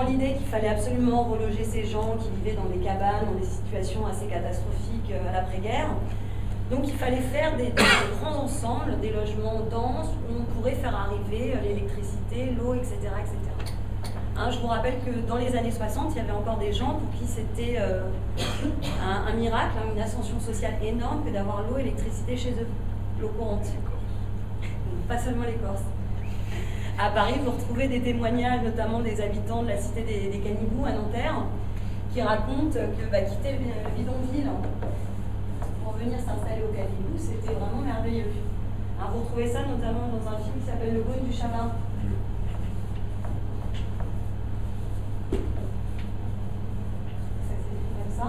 l'idée qu'il fallait absolument reloger ces gens qui vivaient dans des cabanes, dans des situations assez catastrophiques à l'après-guerre. Donc il fallait faire des grands ensembles, des logements denses où on pourrait faire arriver l'électricité, l'eau, etc. etc. Hein, je vous rappelle que dans les années 60, il y avait encore des gens pour qui c'était un miracle, hein, une ascension sociale énorme que d'avoir l'eau et l'électricité chez eux, l'eau courante. Pas seulement les Corses. À Paris, vous retrouvez des témoignages, notamment des habitants de la cité des Canibous à Nanterre, qui racontent que quitter le bidonville pour venir s'installer au Canibou, c'était vraiment merveilleux. Alors, vous retrouvez ça notamment dans un film qui s'appelle Le Gaulle du Chamin. Ça s'écrit comme ça.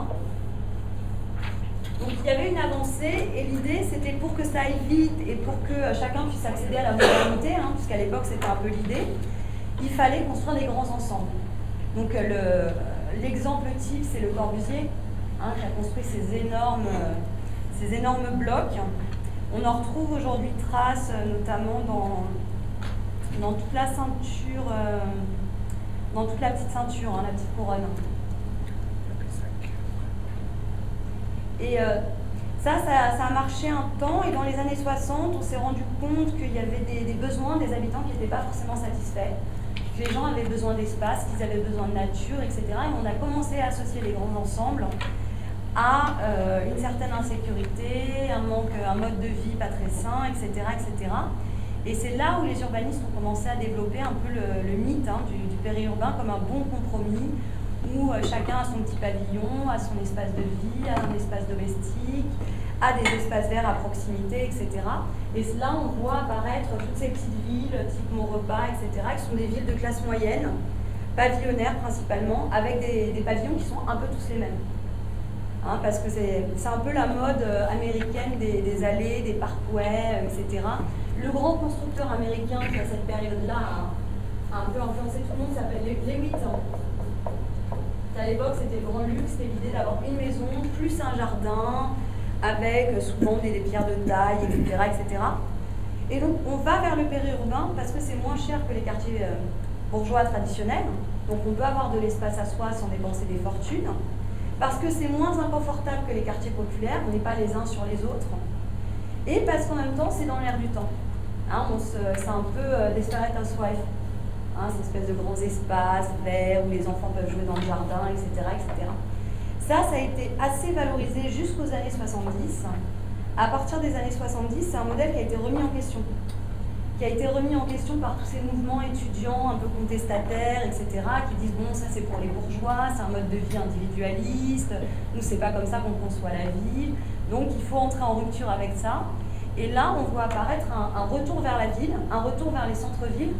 Donc il y avait une avancée et l'idée c'était pour que ça aille vite et pour que chacun puisse accéder à la modernité, hein, puisqu'à l'époque c'était un peu l'idée, il fallait construire des grands ensembles. Donc l'exemple type c'est Le Corbusier, hein, qui a construit ces énormes blocs. On en retrouve aujourd'hui traces notamment dans toute la ceinture, dans toute la petite ceinture, hein, la petite couronne. Et ça a marché un temps, et dans les années 60, on s'est rendu compte qu'il y avait des besoins des habitants qui n'étaient pas forcément satisfaits, que les gens avaient besoin d'espace, qu'ils avaient besoin de nature, etc. Et on a commencé à associer les grands ensembles à une certaine insécurité, un mode de vie pas très sain, etc. etc. Et c'est là où les urbanistes ont commencé à développer un peu le mythe, hein, du périurbain comme un bon compromis, où chacun a son petit pavillon, a son espace de vie, a un espace domestique, a des espaces verts à proximité, etc. Et là, on voit apparaître toutes ces petites villes, type Maurepas, etc., qui sont des villes de classe moyenne, pavillonnaires principalement, avec des pavillons qui sont un peu tous les mêmes. Hein, parce que c'est un peu la mode américaine des allées, des parkways, etc. Le grand constructeur américain qui, à cette période-là, a un peu influencé tout le monde, s'appelle Lewitt. À l'époque, c'était le grand luxe, c'était l'idée d'avoir une maison, plus un jardin, avec souvent des pierres de taille, etc., etc. Et donc, on va vers le périurbain parce que c'est moins cher que les quartiers bourgeois traditionnels. Donc, on peut avoir de l'espace à soi sans dépenser des fortunes. Parce que c'est moins inconfortable que les quartiers populaires, on n'est pas les uns sur les autres. Et parce qu'en même temps, c'est dans l'air du temps. Hein, c'est un peu Desperate Housewives. Hein, ces espèces de grands espaces verts où les enfants peuvent jouer dans le jardin, etc. etc. Ça a été assez valorisé jusqu'aux années 70. À partir des années 70, c'est un modèle qui a été remis en question. Qui a été remis en question par tous ces mouvements étudiants un peu contestataires, etc., qui disent bon, ça c'est pour les bourgeois, c'est un mode de vie individualiste, nous c'est pas comme ça qu'on conçoit la ville, donc il faut entrer en rupture avec ça. Et là, on voit apparaître un retour vers la ville, un retour vers les centres-villes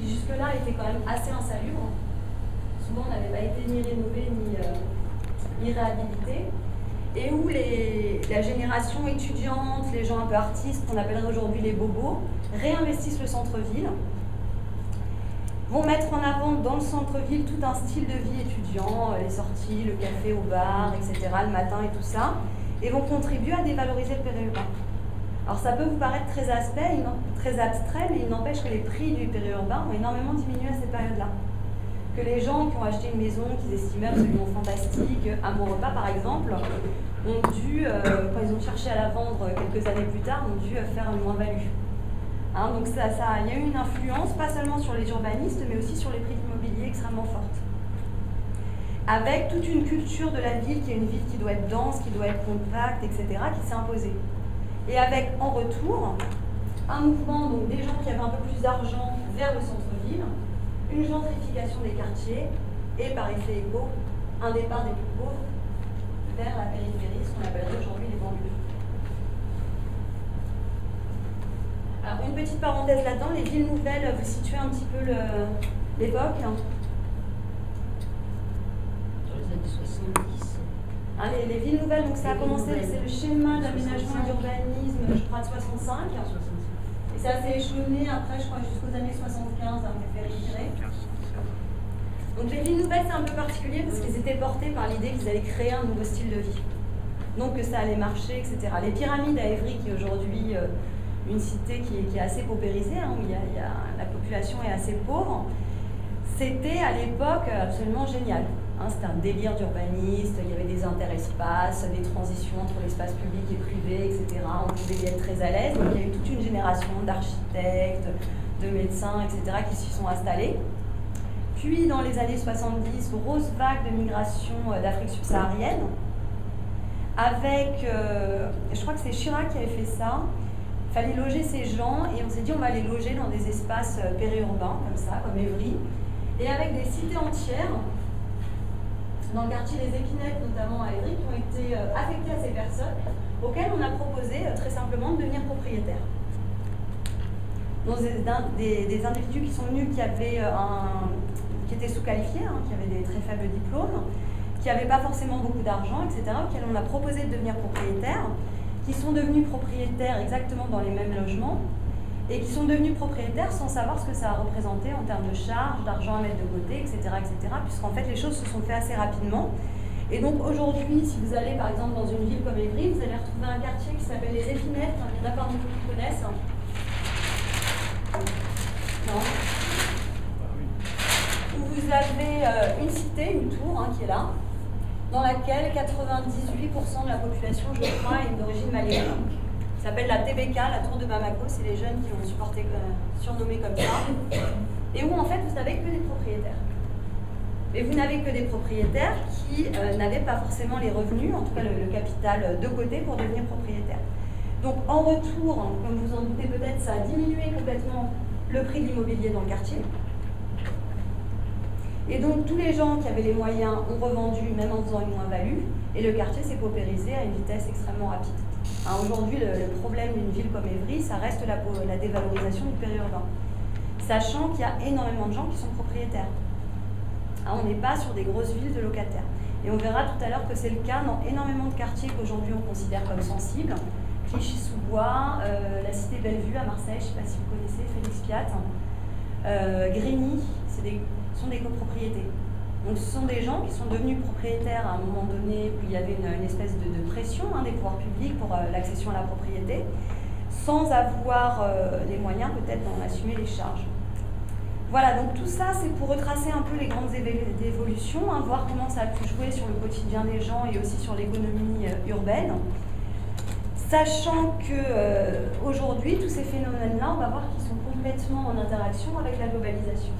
qui jusque-là étaient quand même assez insalubres. Souvent, n'avaient pas été ni rénovés ni réhabilités. Et où la génération étudiante, les gens un peu artistes, qu'on appellerait aujourd'hui les bobos, réinvestissent le centre-ville, vont mettre en avant dans le centre-ville tout un style de vie étudiant, les sorties, le café au bar, etc., le matin et tout ça, et vont contribuer à dévaloriser le périurbain. Alors ça peut vous paraître très abstrait, mais il n'empêche que les prix du périurbain ont énormément diminué à cette période-là. Que les gens qui ont acheté une maison qu'ils estimaient absolument fantastique, à Maurepas par exemple, ont dû, quand ils ont cherché à la vendre quelques années plus tard, ont dû faire une moins-value. Hein, donc il y a eu une influence, pas seulement sur les urbanistes, mais aussi sur les prix immobiliers extrêmement forte. Avec toute une culture de la ville, qui est une ville qui doit être dense, qui doit être compacte, etc., qui s'est imposée. Et avec, en retour, un mouvement, donc des gens qui avaient un peu plus d'argent vers le centre-ville, une gentrification des quartiers, et par effet écho, un départ des plus pauvres vers la périphérie, ce qu'on appellerait aujourd'hui les banlieues. Alors, une petite parenthèse là-dedans, les villes nouvelles, vous situez un petit peu l'époque. Dans les années 70. Hein, les villes nouvelles, donc ça a commencé, c'est le schéma d'aménagement et d'urbanisme, je crois, de 65. Et ça s'est échelonné après, je crois, jusqu'aux années 75, un effet retiré. Donc les villes nouvelles, c'est un peu particulier parce qu'ils étaient portés par l'idée qu'ils allaient créer un nouveau style de vie. Donc que ça allait marcher, etc. Les pyramides à Évry, qui est aujourd'hui une cité qui est assez paupérisée, hein, où la population est assez pauvre, C'était à l'époque absolument génial. Hein, c'était un délire d'urbaniste, il y avait des interespaces, des transitions entre l'espace public et privé, etc. On pouvait y être très à l'aise. Donc il y a eu toute une génération d'architectes, de médecins, etc. qui s'y sont installés. Puis dans les années 70, grosse vague de migration d'Afrique subsaharienne, avec, je crois que c'est Chirac qui avait fait ça. Il fallait loger ces gens et on s'est dit on va les loger dans des espaces périurbains comme ça, comme Évry, et avec des cités entières, dans le quartier des Épinettes notamment à Évry, qui ont été affectées à ces personnes, auxquelles on a proposé très simplement de devenir propriétaires. Donc des individus qui sont venus, qui étaient sous-qualifiés, hein, qui avaient des très faibles diplômes, qui n'avaient pas forcément beaucoup d'argent, etc., auxquels on a proposé de devenir propriétaires, qui sont devenus propriétaires exactement dans les mêmes logements, et qui sont devenus propriétaires sans savoir ce que ça a représenté en termes de charges, d'argent à mettre de côté, etc., puisqu'en fait les choses se sont faites assez rapidement. Et donc aujourd'hui, si vous allez par exemple dans une ville comme Évry, vous allez retrouver un quartier qui s'appelle les Épinettes, il y en a parmi vous qui connaissent. Non. Où vous avez une cité, une tour qui est là, dans laquelle 98% de la population, je crois, est d'origine malienne. Ça s'appelle la TBK, la tour de Bamako, c'est les jeunes qui l'ont surnommé comme ça. Et où en fait vous n'avez que des propriétaires. Et vous n'avez que des propriétaires qui n'avaient pas forcément les revenus, en tout cas le capital de côté pour devenir propriétaire. Donc en retour, comme vous en doutez peut-être, ça a diminué complètement le prix de l'immobilier dans le quartier. Et donc tous les gens qui avaient les moyens ont revendu, même en faisant une moins-value, et le quartier s'est paupérisé à une vitesse extrêmement rapide. Hein, aujourd'hui, le problème d'une ville comme Évry, ça reste la dévalorisation du périurbain. Sachant qu'il y a énormément de gens qui sont propriétaires. Hein, on n'est pas sur des grosses villes de locataires. Et on verra tout à l'heure que c'est le cas dans énormément de quartiers qu'aujourd'hui on considère comme sensibles. Clichy-sous-Bois, la cité Bellevue à Marseille, je ne sais pas si vous connaissez, Félix Piat, Grigny, sont des copropriétés. Donc ce sont des gens qui sont devenus propriétaires à un moment donné où il y avait une espèce de pression des pouvoirs publics pour l'accession à la propriété, sans avoir les moyens peut-être d'en assumer les charges. Voilà, donc tout ça c'est pour retracer un peu les grandes évolutions, voir comment ça a pu jouer sur le quotidien des gens et aussi sur l'économie urbaine. Sachant qu'aujourd'hui, tous ces phénomènes-là, on va voir qu'ils sont complètement en interaction avec la globalisation.